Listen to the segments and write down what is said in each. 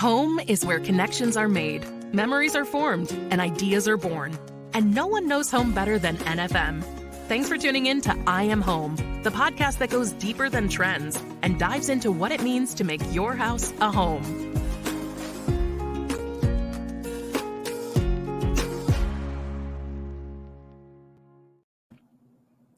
Home is where connections are made, memories are formed, and ideas are born. And no one knows home better than NFM. Thanks for tuning in to I Am Home, the podcast that goes deeper than trends and dives into what it means to make your house a home.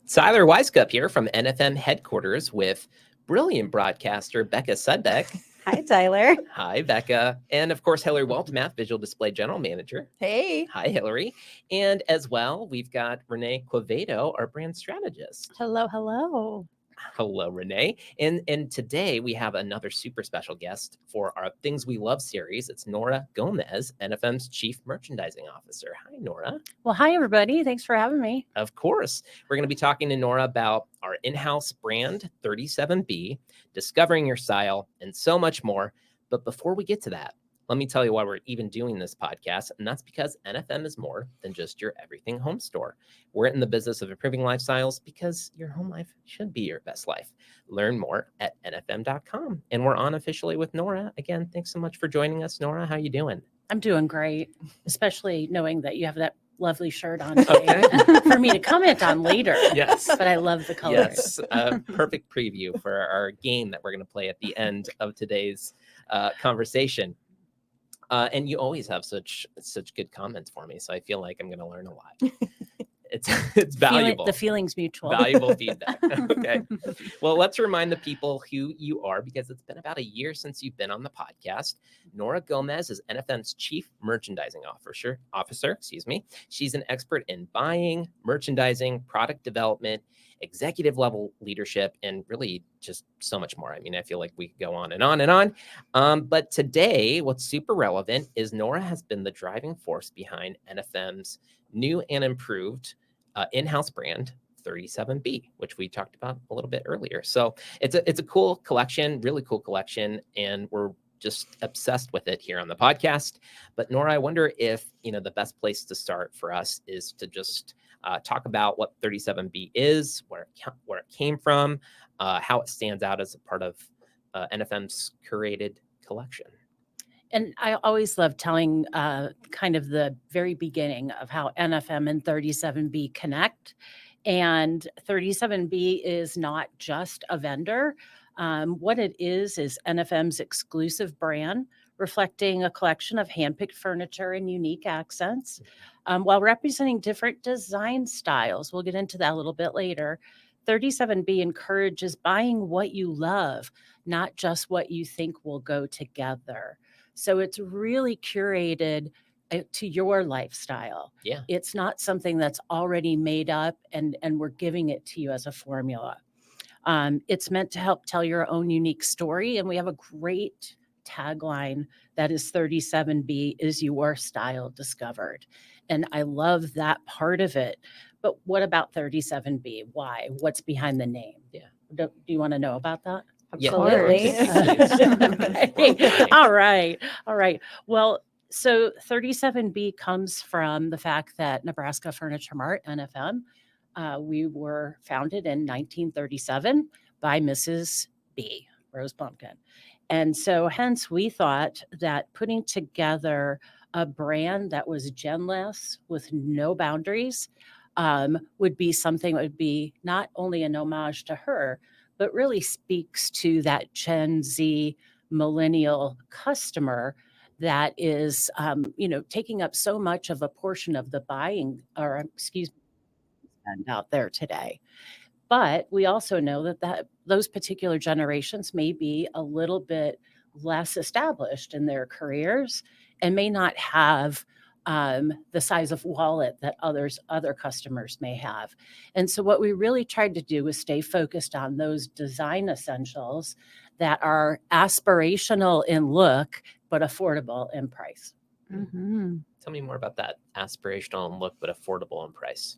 Tyler Weiskup here from NFM headquarters with brilliant broadcaster Becca Sudbeck. Hi, Tyler. Hi, Becca. And of course, Hillary Waltemath, Visual Display General Manager. Hey. Hi, Hillary. And as well, we've got Renee Quevedo, our brand strategist. Hello, hello. Hello, Renee. And today we have another super special guest for our Things We Love series. It's Nora Gomez, NFM's Chief Merchandising Officer. Hi, Nora. Well, hi, everybody. Thanks for having me. Of course. We're going to be talking to Nora about our in-house brand, 37B, discovering your style, and so much more. But before we get to that, let me tell you why we're even doing this podcast, and that's because NFM is more than just your everything home store. We're in the business of improving lifestyles because your home life should be your best life. Learn more at nfm.com. And we're on officially with Nora. Again, thanks so much for joining us, Nora. How you doing? I'm doing great, especially knowing that you have that lovely shirt on today for me to comment on later. Yes. But I love the color. Yes, a perfect preview for our game that we're going to play at the end of today's conversation. And you always have such good comments for me, so I feel like I'm going to learn a lot. It's valuable. The feeling's mutual. Valuable feedback. Okay. Well, let's remind the people who you are, because it's been about a year since you've been on the podcast. Nora Gomez is NFM's Chief Merchandising Officer. She's an expert in buying, merchandising, product development, executive level leadership, and really just so much more. I mean, I feel like we could go on and on and on. But today, what's super relevant is Nora has been the driving force behind NFM's new and improved in-house brand, 37B, which we talked about a little bit earlier. So it's a cool collection, really cool collection, and we're just obsessed with it here on the podcast. But Nora, I wonder if the best place to start for us is to just talk about what 37B is, where it came from, how it stands out as a part of NFM's curated collection. And I always love telling kind of the very beginning of how NFM and 37B connect. And 37B is not just a vendor. What it is NFM's exclusive brand, reflecting a collection of handpicked furniture and unique accents, while representing different design styles. We'll get into that a little bit later. 37B encourages buying what you love, not just what you think will go together. So it's really curated to your lifestyle. Yeah. It's not something that's already made up and we're giving it to you as a formula. It's meant to help tell your own unique story. And we have a great tagline that is 37B is your style discovered. And I love that part of it. But what about 37B? Why? What's behind the name? Yeah. Do you want to know about that? Absolutely. Okay. All right. Well, so 37B comes from the fact that Nebraska Furniture Mart, NFM, we were founded in 1937 by Mrs. B, Rose Bumpkin. And so hence we thought that putting together a brand that was genless with no boundaries would be something that would be not only an homage to her, but really speaks to that Gen Z millennial customer that is, taking up so much of a portion of the buying spend out there today. But we also know that those particular generations may be a little bit less established in their careers and may not have the size of wallet that other customers may have. And so what we really tried to do was stay focused on those design essentials that are aspirational in look, but affordable in price. Mm-hmm. Tell me more about that. Aspirational in look, but affordable in price.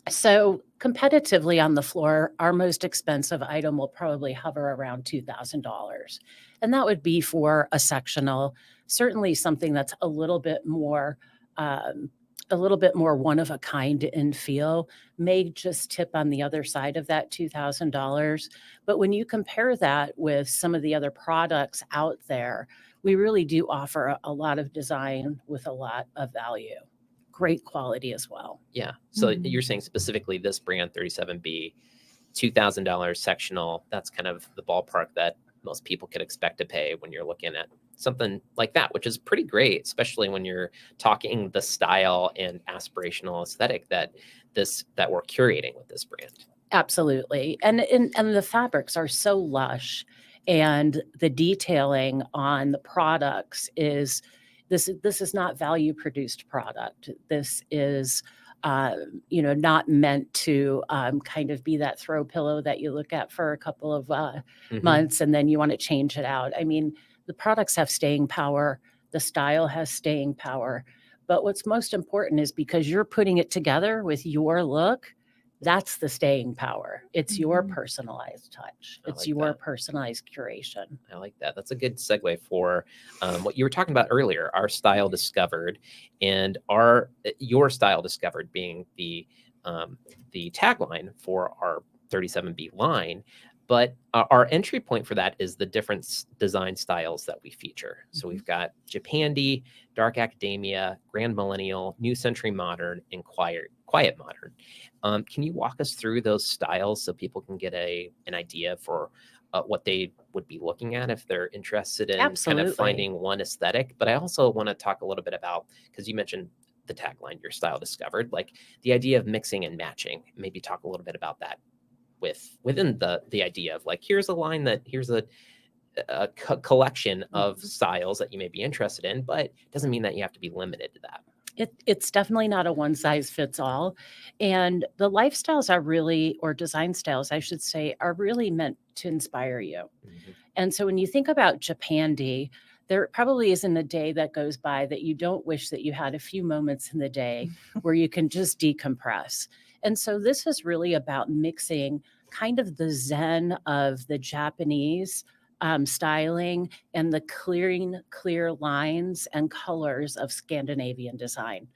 So competitively on the floor, our most expensive item will probably hover around $2,000. And that would be for a sectional, certainly something that's a little bit more one of a kind in feel, may just tip on the other side of that $2,000. But when you compare that with some of the other products out there, we really do offer a lot of design with a lot of value. Great quality as well. Yeah. So Mhm. you're saying specifically this brand 37B, $2,000 sectional, that's kind of the ballpark that most people could expect to pay when you're looking at something like that, which is pretty great, especially when you're talking the style and aspirational aesthetic that we're curating with this brand. Absolutely. And the fabrics are so lush, and the detailing on the products is this is not value produced product. This is not meant to kind of be that throw pillow that you look at for a couple of Mhm. months and then you want to change it out. I mean, the products have staying power, the style has staying power. But what's most important is because you're putting it together with your look, that's the staying power. It's your Mhm. personalized touch. I It's like your that. personalized curation. I like that. That's a good segue for what you were talking about earlier, our style discovered, and your style discovered being the tagline for our 37B line. But our entry point for that is the different design styles that we feature. So we've got Japandi, Dark Academia, Grand Millennial, New Century Modern, and Quiet Modern. Can you walk us through those styles so people can get an idea for what they would be looking at if they're interested in kind Absolutely. of finding one aesthetic? But I also want to talk a little bit about, because you mentioned the tagline, your style discovered, like the idea of mixing and matching. Maybe talk a little bit about that within the idea of like, here's a line that here's a collection of styles that you may be interested in, but it doesn't mean that you have to be limited to that. It's definitely not a one size fits all. And the lifestyles are really, or design styles, I should say, are really meant to inspire you. Mhm. And so when you think about Japandi, there probably isn't a day that goes by that you don't wish that you had a few moments in the day where you can just decompress. And so this is really about mixing kind of the zen of the Japanese styling and the clear lines and colors of Scandinavian design.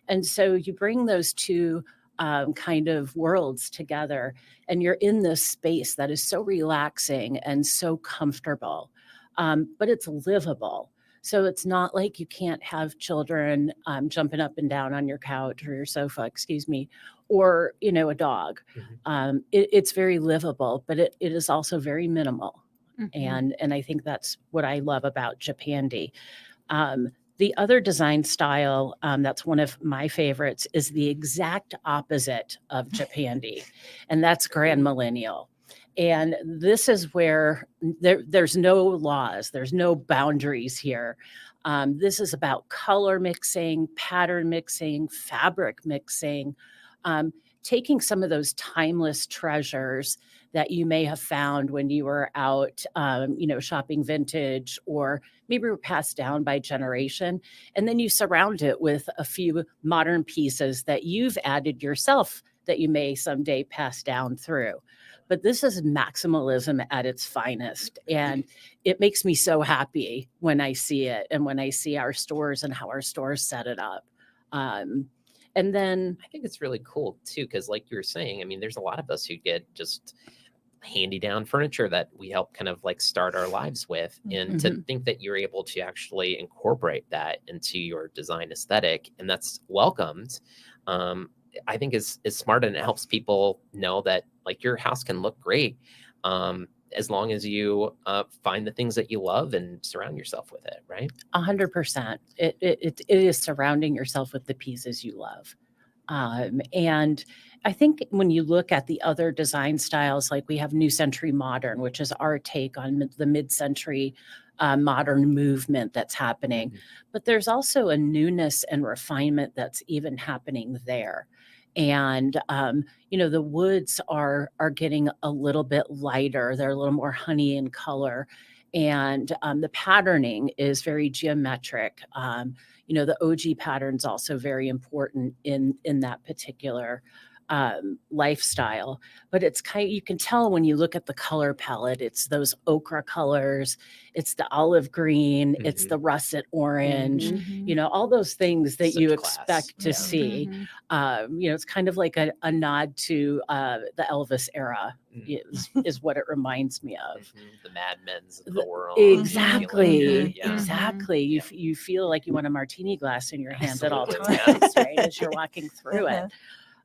And so you bring those two kind of worlds together, and you're in this space that is so relaxing and so comfortable, but it's livable. So it's not like you can't have children jumping up and down on your couch or your sofa, excuse me, or a dog. Mhm. It's very livable, but it is also very minimal. Mhm. And I think that's what I love about Japandi. Um, the other design style that's one of my favorites is the exact opposite of Japandi, and that's Grand Millennial. And this is where there's no laws, there's no boundaries here. This is about color mixing, pattern mixing, fabric mixing, um, taking some of those timeless treasures that you may have found when you were out, shopping vintage, or maybe were passed down by generation. And then you surround it with a few modern pieces that you've added yourself that you may someday pass down through. But this is maximalism at its finest. And it makes me so happy when I see it and when I see our stores and how our stores set it up. And then I think it's really cool too, because like you were saying, I mean, there's a lot of us who get just handy down furniture that we help kind of like start our lives with. And to Mhm. think that you're able to actually incorporate that into your design aesthetic and that's welcomed, I think is smart, and it helps people know that like your house can look great as long as you find the things that you love and surround yourself with it, right? 100%. It is surrounding yourself with the pieces you love. And I think when you look at the other design styles, like we have New Century Modern, which is our take on the mid-century modern movement that's happening. Mhm. But there's also a newness and refinement that's even happening there. And the woods are getting a little bit lighter. They're a little more honey in color, and the patterning is very geometric. The OG pattern's also very important in that particular lifestyle, but it's you can tell when you look at the color palette, it's those ochre colors, it's the olive green, it's the russet orange, all those things that Such you class. expect to see. It's kind of like a nod to the Elvis era is what it reminds me of. The Mad Men's of the world. Exactly. Yeah. Exactly. You feel like you want a martini glass in your hand at all Absolutely. times, right? As you're walking through it.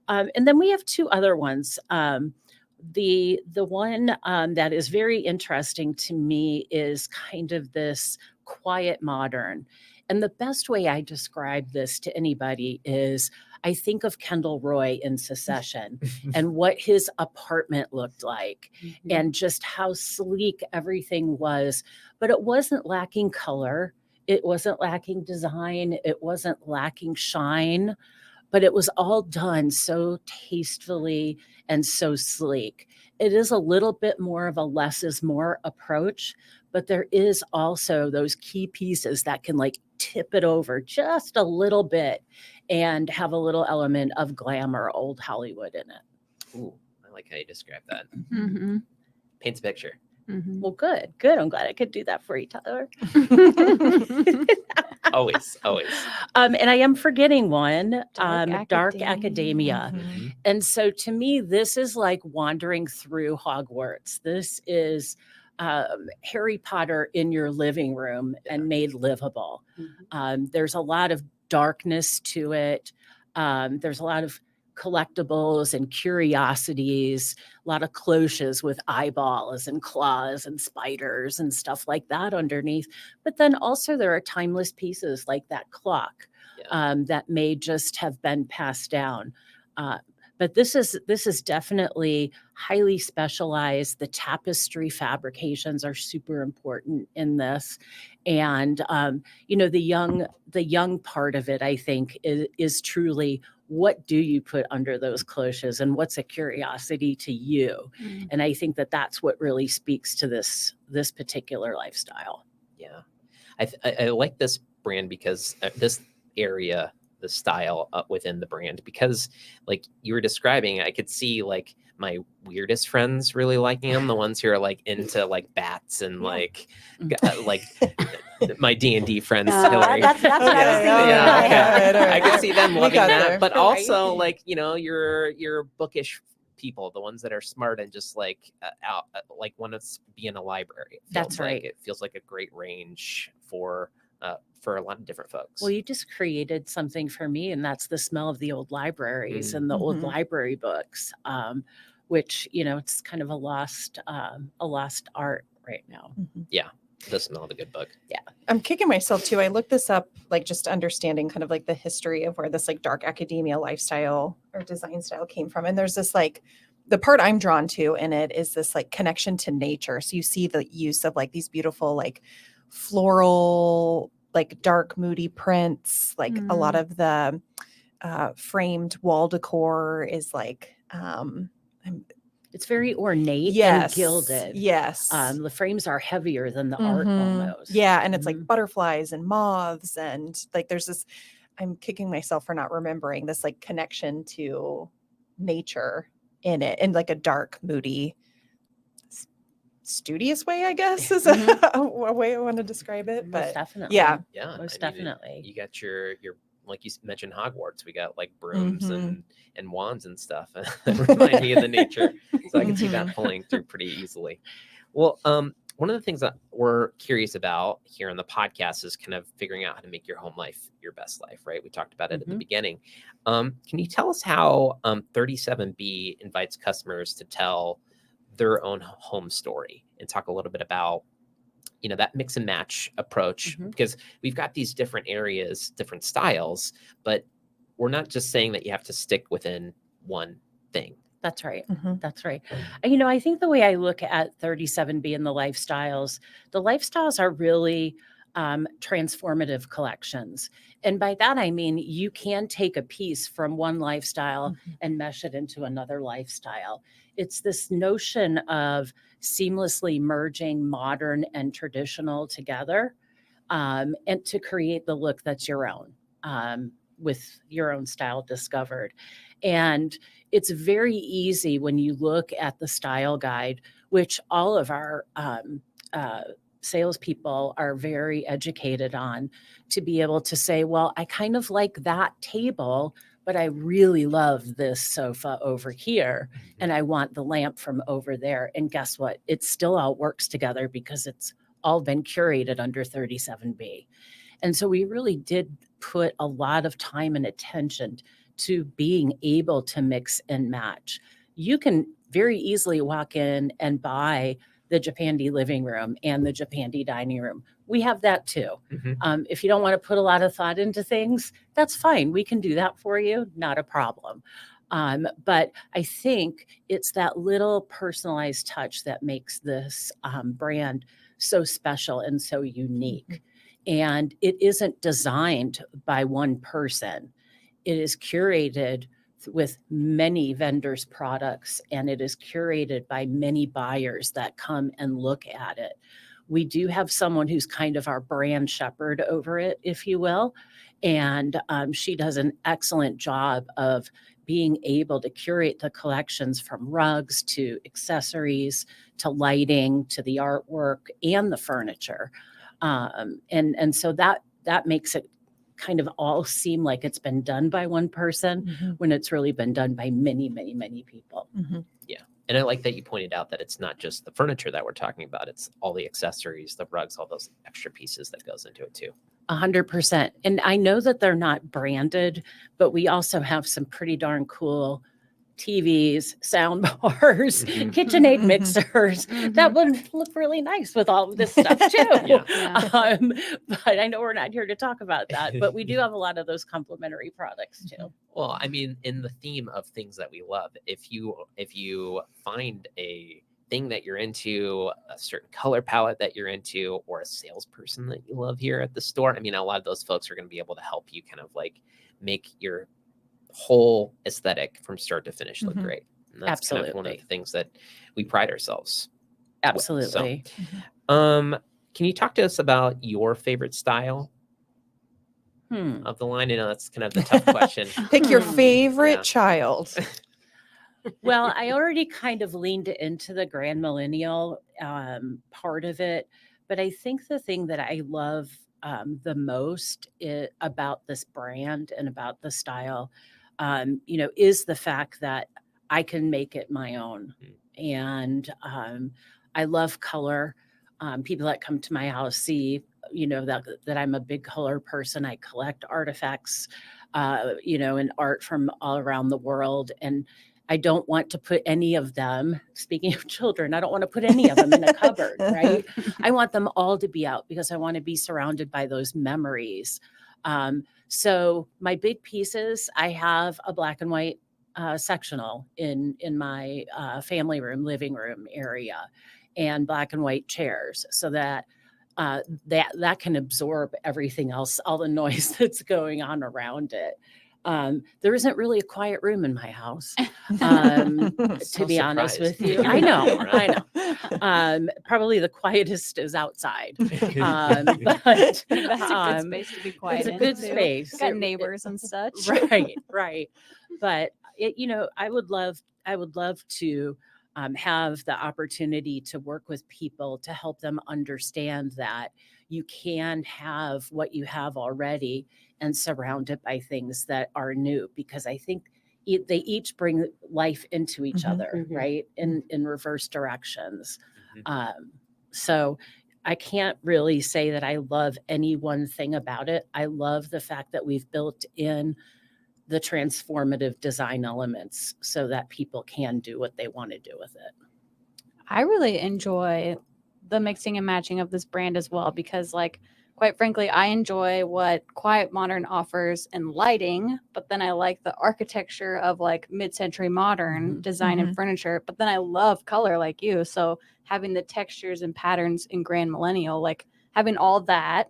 And then we have two other ones. The one that is very interesting to me is kind of this quiet modern. And the best way I describe this to anybody is I think of Kendall Roy in Secession and what his apartment looked like and just how sleek everything was. But it wasn't lacking color. It wasn't lacking design. It wasn't lacking shine. But it was all done so tastefully and so sleek. It is a little bit more of a less is more approach, but there is also those key pieces that can like tip it over just a little bit and have a little element of glamour, old Hollywood in it. Ooh, I like how you describe that. Paints a picture. Well, good. I'm glad I could do that for you, Tyler. Always. And I am forgetting one, Dark Academia. And so to me, this is like wandering through Hogwarts. This is Harry Potter in your living room and made livable. There's a lot of darkness to it. There's a lot of collectibles and curiosities, a lot of cloches with eyeballs and claws and spiders and stuff like that underneath. But then also there are timeless pieces like that clock that may just have been passed down. But this is definitely highly specialized. The tapestry fabrications are super important in this. And the young part of it, I think, is truly what do you put under those cloches and what's a curiosity to you? And I think that that's what really speaks to this particular lifestyle. Yeah. I like this brand because this area, the style within the brand, because like you were describing, I could see like my weirdest friends really liking them, the ones who are like into like bats and like my D&D friends. Hillary. That's what I was thinking. Okay. I could see them loving that, there. but also like your bookish people, the ones that are smart and just like out like want to be in a library. That's right. Like, it feels like a great range for a lot of different folks. Well, you just created something for me, and that's the smell of the old libraries and the old library books, which, it's kind of a lost art right now. Yeah. The smell of a good book. Yeah. I'm kicking myself too. I looked this up, like just understanding kind of like the history of where this like dark academia lifestyle or design style came from. And there's this like, the part I'm drawn to in it is this like connection to nature. So you see the use of like these beautiful, like floral, like dark, moody prints, like a lot of the framed wall decor is like, it's very ornate and gilded. Yes. The frames are heavier than the art almost. Yeah. And it's like butterflies and moths. And like, there's this, I'm kicking myself for not remembering this like connection to nature in it in like a dark, moody, studious way, I guess is a way I want to describe it. Most But definitely. Yeah. Most definitely. You got your like you mentioned Hogwarts. We got like brooms and wands and stuff that remind me of the nature. So I can see that pulling through pretty easily. Well, one of the things that we're curious about here on the podcast is kind of figuring out how to make your home life your best life, right? We talked about it at the beginning. Can you tell us how 37B invites customers to tell their own home story and talk a little bit about that mix and match approach, because we've got these different areas, different styles, but we're not just saying that you have to stick within one thing. That's right. That's right. I think the way I look at 37B and the lifestyles are really transformative collections. And by that, I mean, you can take a piece from one lifestyle and mesh it into another lifestyle. It's this notion of seamlessly merging modern and traditional together and to create the look that's your own. with your own style discovered. And it's very easy when you look at the style guide, which all of our salespeople are very educated on, to be able to say, well, I kind of like that table, but I really love this sofa over here, and I want the lamp from over there. And guess what? It still all works together because it's all been curated under 37B. And so we really did put a lot of time and attention to being able to mix and match. You can very easily walk in and buy the Japandi living room and the Japandi dining room. We have that too. If you don't want to put a lot of thought into things, that's fine. We can do that for you. Not a problem. But I think it's that little personalized touch that makes this brand so special and so unique. And it isn't designed by one person. It is curated with many vendors' products, and it is curated by many buyers that come and look at it. We do have someone who's kind of our brand shepherd over it, if you will. And she does an excellent job of being able to curate the collections, from rugs to accessories to lighting to the artwork and the furniture. And so that makes it kind of all seem like it's been done by one person when it's really been done by many, many, many people. Yeah. And I like that you pointed out that it's not just the furniture that we're talking about. It's all the accessories, the rugs, all those extra pieces that goes into it too. 100%. And I know that they're not branded, but we also have some pretty darn cool TVs, sound bars, KitchenAid mixers. That would look really nice with all of this stuff too. But I know we're not here to talk about that, but we do have a lot of those complementary products too. Well, I mean, in the theme of things that we love, if you find a thing that you're into, a certain color palette that you're into, or a salesperson that you love here at the store, I mean, a lot of those folks are going to be able to help you kind of like make your whole aesthetic from start to finish look great. And that's kind of one of the things that we pride ourselves. Absolutely. So, can you talk to us about your favorite style of the line? I know that's kind of the tough question. Pick your favorite child. Well, I already kind of leaned into the grand millennial part of it, but I think the thing that I love the most about this brand and about the style, is the fact that I can make it my own. And I love color. People that come to my house see, that I'm a big color person. I collect artifacts, and art from all around the world. And I don't want to put any of them, speaking of children, I don't want to put any of them in a cupboard, right? I want them all to be out because I want to be surrounded by those memories. So my big pieces, I have a black and white sectional in my family room, living room area, and black and white chairs, so that that can absorb everything else, all the noise that's going on around it. There isn't really a quiet room in my house, to be honest with you. I know. Probably the quietest is outside. But that's a good space to be quiet. It's a good space. Got neighbors and such. Right. But I would love to have the opportunity to work with people to help them understand that you can have what you have already and surround it by things that are new, because I think they each bring life into each other, right? In reverse directions. So I can't really say that I love any one thing about it. I love the fact that we've built in the transformative design elements so that people can do what they want to do with it. I really enjoy the mixing and matching of this brand as well, because quite frankly, I enjoy what Quiet Modern offers in lighting, but then I like the architecture of mid-century modern design and furniture, but then I love color like you. So having the textures and patterns in Grand Millennial, having all that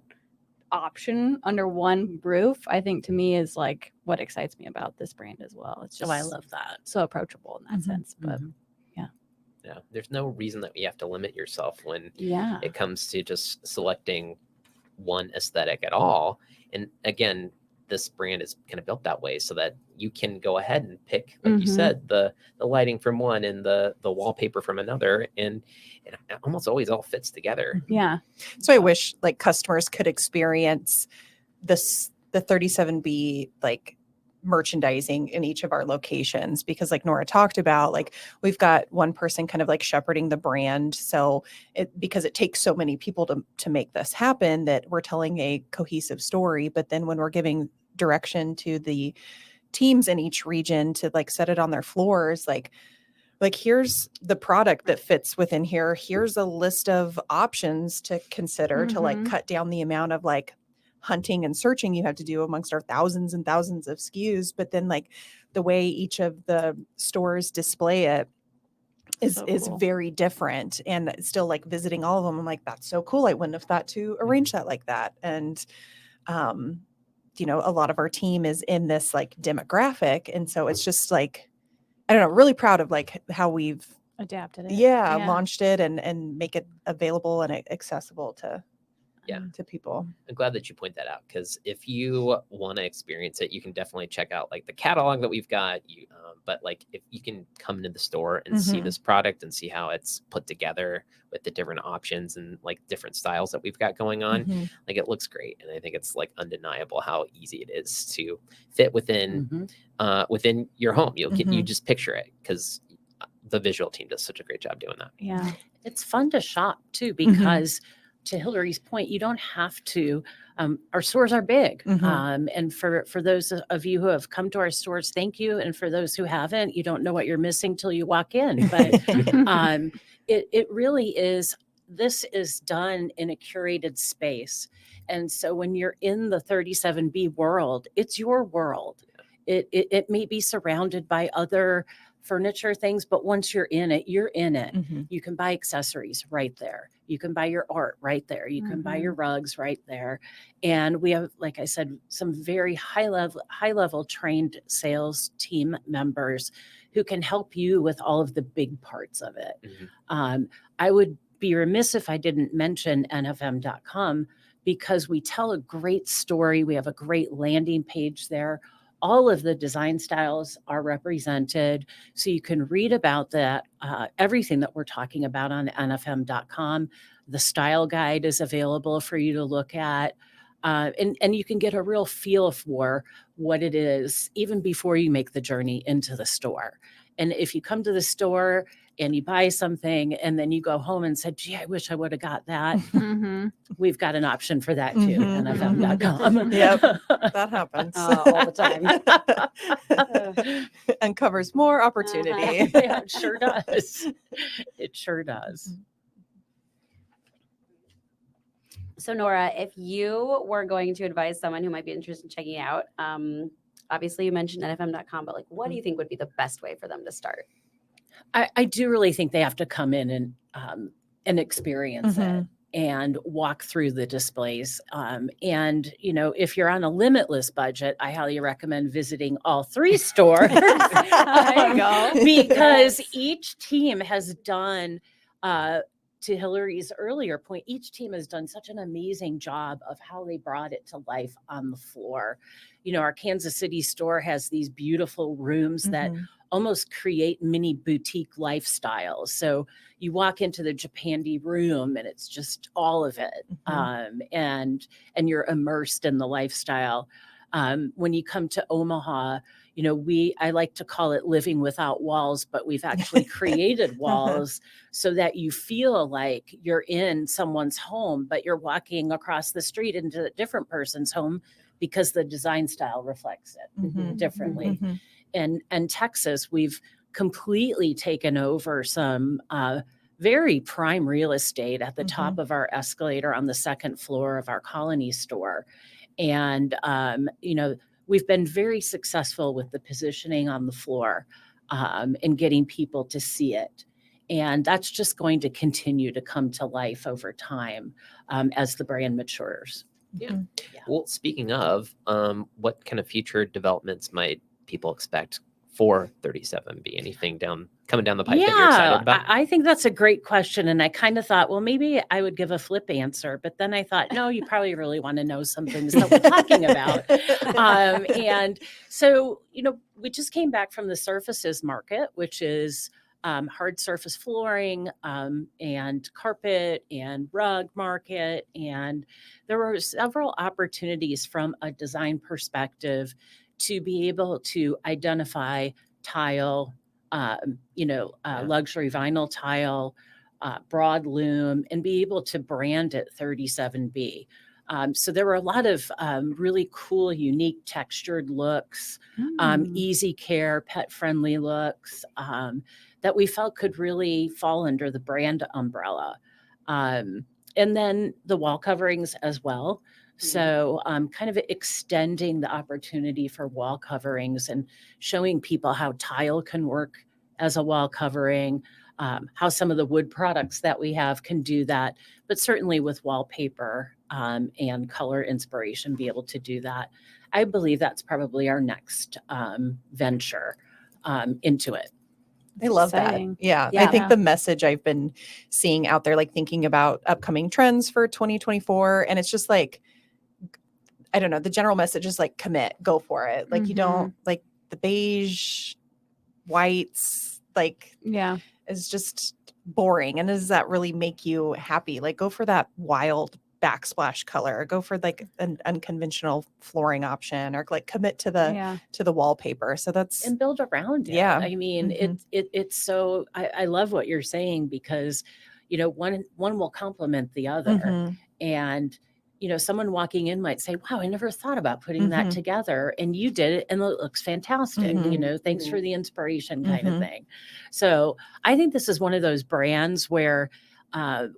option under one roof, I think to me is what excites me about this brand as well. It's just I love that. so approachable in that sense. But yeah, there's no reason that you have to limit yourself when it comes to just selecting one aesthetic at all. And again, this brand is kind of built that way so that you can go ahead and pick, like you Mhm. said, the lighting from one and the wallpaper from another, and it almost always all fits together. Yeah. So I wish like customers could experience this, the 37B like merchandising in each of our locations, because like Nora talked about, like we've got one person kind of like shepherding the brand. So because it takes so many people to make this happen, that we're telling a cohesive story. But then when we're giving direction to the teams in each region to like set it on their floors, like here's the product that fits within here. Here's a list of options to consider to like Mhm. cut down the amount of like hunting and searching you have to do amongst our thousands and thousands of SKUs. But then like the way each of the stores display it is So is cool. very different. And still like visiting all of them, I'm like, that's so cool. I wouldn't have thought to arrange that like that. And you know, a lot of our team is in this like demographic. And so it's just like, I don't know, really proud of like how we've Adapted it. launched it and make it available and accessible to Yeah. to people. I'm glad that you point that out, because if you want to experience it, you can definitely check out like the catalog that we've got. But like if you can come into the store and see Mhm. this product and see how it's put together with the different options and like different styles that we've got going on, Mhm. like it looks great, and I think it's like undeniable how easy it is to fit within within your home. You Mhm. just picture it, because the visual team does such a great job doing that. Yeah. It's fun to shop too, Mhm. because to Hillary's point, you don't have to. Our stores are big, Mhm. and for those of you who have come to our stores, thank you. And for those who haven't, you don't know what you're missing till you walk in. But it really is. This is done in a curated space, and so when you're in the 37B world, it's your world. It may be surrounded by other furniture things, but once you're in it, you're in it. Mhm. You can buy accessories right there. You can buy your art right there. You can buy your rugs right there. And we have, like I said, some very high level trained sales team members who can help you with all of the big parts of it. Mhm. I would be remiss if I didn't mention nfm.com, because we tell a great story. We have a great landing page there. All of the design styles are represented, so you can read about that, everything that we're talking about on nfm.com. The style guide is available for you to look at, and you can get a real feel for what it is even before you make the journey into the store. And if you come to the store and you buy something and then you go home and said, gee, I wish I would have got that, Mm-hmm. we've got an option for that too, Mhm. nfm.com. Yep. That happens. All the time. Uncovers more opportunity. Yeah, it sure does. It sure does. So Nora, if you were going to advise someone who might be interested in checking it out, obviously you mentioned nfm.com, but like, what do you think would be the best way for them to start? I do really think they have to come in and experience it Mhm. and walk through the displays. And, you know, if you're on a limitless budget, I highly recommend visiting all 3 stores. There you go. Because Yes. each team has done, to Hillary's earlier point, each team has done such an amazing job of how they brought it to life on the floor. You know, our Kansas City store has these beautiful rooms that Mhm. almost create mini boutique lifestyles. So you walk into the Japandi room and it's just all of it. And you're immersed in the lifestyle. When you come to Omaha, you know, I like to call it living without walls, but we've actually created walls so that you feel like you're in someone's home, but you're walking across the street into a different person's home because the design style reflects it Mhm. differently. Mhm. And Texas, we've completely taken over some very prime real estate at the top of our escalator on the second floor of our Colony store. And, you know, we've been very successful with the positioning on the floor and getting people to see it. And that's just going to continue to come to life over time as the brand matures. Yeah. Well, speaking of, what kind of future developments might people expect for 37B? Anything down coming down the pipe that you're excited about? I think that's a great question. And I kind of thought, well, maybe I would give a flip answer. But then I thought, no, you probably really want to know some things that we're talking about. And so, we just came back from the surfaces market, which is hard surface flooring and carpet and rug market. And there were several opportunities from a design perspective to be able to identify tile, luxury vinyl tile, broad loom, and be able to brand it 37B. So there were a lot of really cool, unique textured looks, easy care, pet-friendly looks that we felt could really fall under the brand umbrella. And then the wall coverings as well. So kind of extending the opportunity for wall coverings and showing people how tile can work as a wall covering, how some of the wood products that we have can do that, but certainly with wallpaper and color inspiration, be able to do that. I believe that's probably our next venture into it. I love Exciting. that. Yeah. Yeah. I think the message I've been seeing out there, like thinking about upcoming trends for 2024, and it's just like, I don't know, the general message is like, commit, go for it. Like you don't like the beige, whites, like Yeah. is just boring. And does that really make you happy? Like go for that wild backsplash color, or go for like an unconventional flooring option, or like commit to the wallpaper. So that's And build around it. Yeah. I mean, it's so, I love what you're saying because, one will complement the other. Mhm. And, someone walking in might say, wow, I never thought about putting that together. And you did it and it looks fantastic. Thanks for the inspiration kind of thing. So I think this is one of those brands where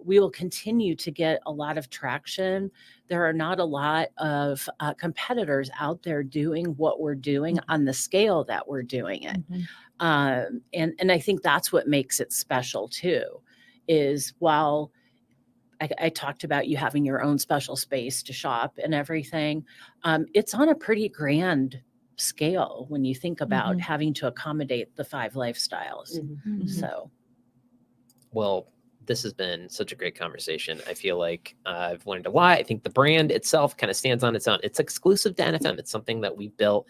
we will continue to get a lot of traction. There are not a lot of competitors out there doing what we're doing on the scale that we're doing it. And I think that's what makes it special too, is while I talked about you having your own special space to shop and everything, it's on a pretty grand scale when you think about having to accommodate the 5 lifestyles. So, Well, this has been such a great conversation. I feel like I've learned a lot. I think the brand itself kind of stands on its own. It's exclusive to NFM. It's something that we built,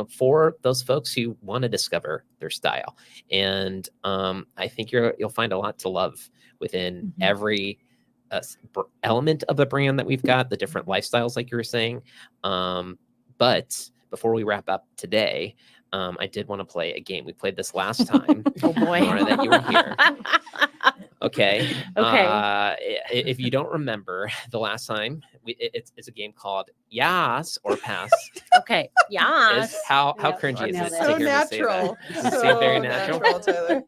for those folks who want to discover their style. And I think you'll find a lot to love within every element of the brand that we've got, the different lifestyles, like you were saying. But before we wrap up today, I did want to play a game. We played this last time. oh boy. Nora, that you were here. Okay. Okay. If you don't remember the last time, it's a game called Yas or Pass. Okay. Yes. How Yep, cringy is nailed it it. to So hear me say natural. that? Does it seem very natural? Tyler.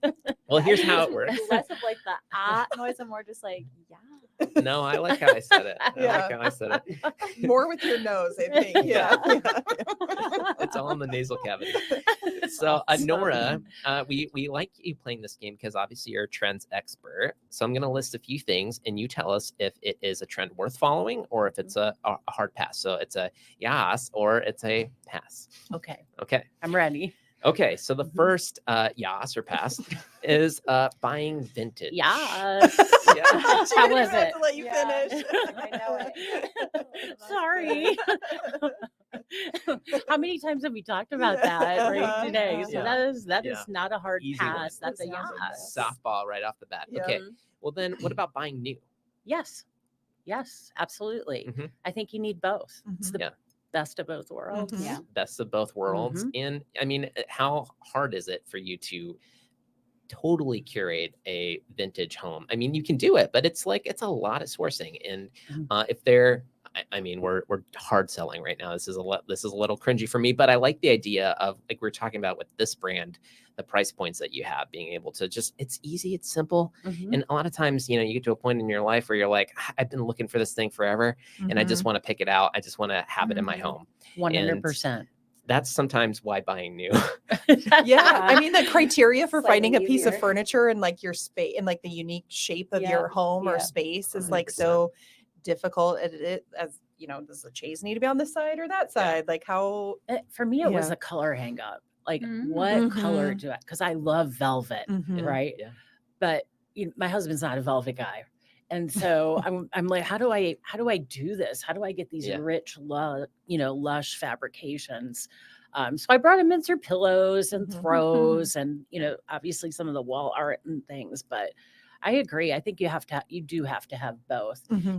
Well, here's how it works. Less of like the noise and more just like, yeah. No, I like how I said it. I Yeah. like how I said it. More with your nose, I think. Yeah. It's all in the nasal cavity. So, Nora, we like you playing this game because obviously you're a trends expert. So I'm going to list a few things, and you tell us if it is a trend worth following or if it's a hard pass. So it's a yes or it's a pass. Okay. Okay. I'm ready. Okay. So the first yes or pass is buying vintage. Yes. Yeah. How was I had it? to let you finish. I know it. Sorry. How many times have we talked about that right today? So Yeah. that Yeah. is not a hard Easy pass. one. That's a yes. Softball right off the bat. Yeah. Okay. Well, then what about buying new? Yes. Yes, absolutely. Mhm. I think you need both. It's the Yeah. best of both worlds. Mhm. Yeah. Best of both worlds. And I mean, how hard is it for you to totally curate a vintage home? I mean, you can do it, but it's a lot of sourcing. And if they're, I mean, we're hard selling right now. This is a little cringy for me, but I like the idea of, like we're talking about with this brand, the price points that you have, being able to just, it's easy, it's simple. And a lot of times, you get to a point in your life where you're like, I've been looking for this thing forever and I just want to pick it out. I just want to have it in my home. 100%. That's sometimes why buying new. Yeah. I mean, the criteria for Slightly finding a piece of easier. furniture and like your space and like the unique shape of Yeah. your home or Yeah. space is like 100%. so difficult. As does the chaise need to be on this side or that side? Like how? For me, it was Yeah. a color hang up. Like, Mm. what color Mhm. do I? Because I love velvet, Mhm. right? Yeah. But my husband's not a velvet guy, and so I'm like, how do I do this? How do I get these Yeah. rich, lush fabrications? So I brought him insert pillows and Mhm. throws, and obviously some of the wall art and things. But I agree. I think you do have to have both. Mhm.